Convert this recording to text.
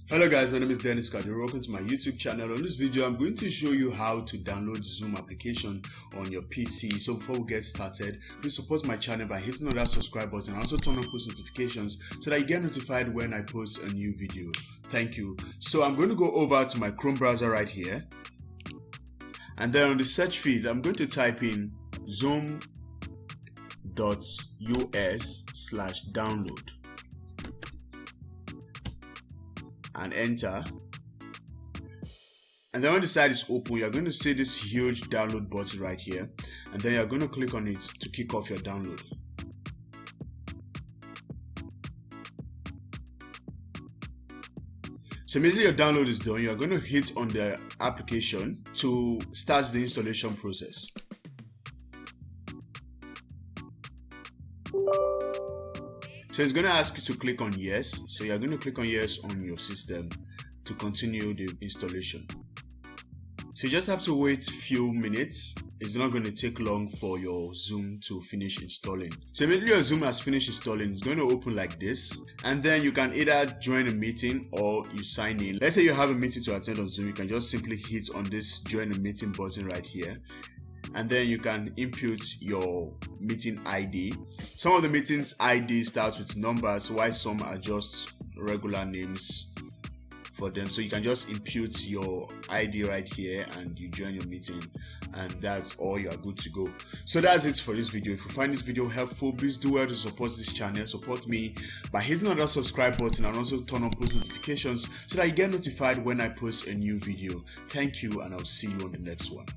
Hello guys, my name is Kadiri. Welcome to my YouTube channel. On this video, I'm going to show you how to download Zoom application on your PC. So before we get started, please support my channel by hitting on that subscribe button and also turn on post notifications so that you get notified when I post a new video. Thank you. So I'm going to go over to my Chrome browser right here. And then on the search field, I'm going to type in zoom.us/download. And enter, and then when the site is open, you're going to see this huge download button right here, and then you're going to click on it to kick off your download. So immediately your download is done, you're going to hit on the application to start the installation process. So it's going to ask you to click on yes. So you're going to click on yes on your system to continue the installation. So you just have to wait a few minutes. It's not going to take long for your Zoom to finish installing. So immediately your Zoom has finished installing, it's going to open like this. And then you can either join a meeting or you sign in. Let's say you have a meeting to attend on Zoom. You can just simply hit on this join a meeting button right here. And then you can input your meeting ID. Some of the meetings ID starts with numbers, while some are just regular names for them. So you can just input your ID right here and you join your meeting, and that's all, you are good to go. So that's it for this video. If you find this video helpful, please do well to support this channel. Support me by hitting on that subscribe button and also turn on post notifications so that you get notified when I post a new video. Thank you, and I'll see you on the next one.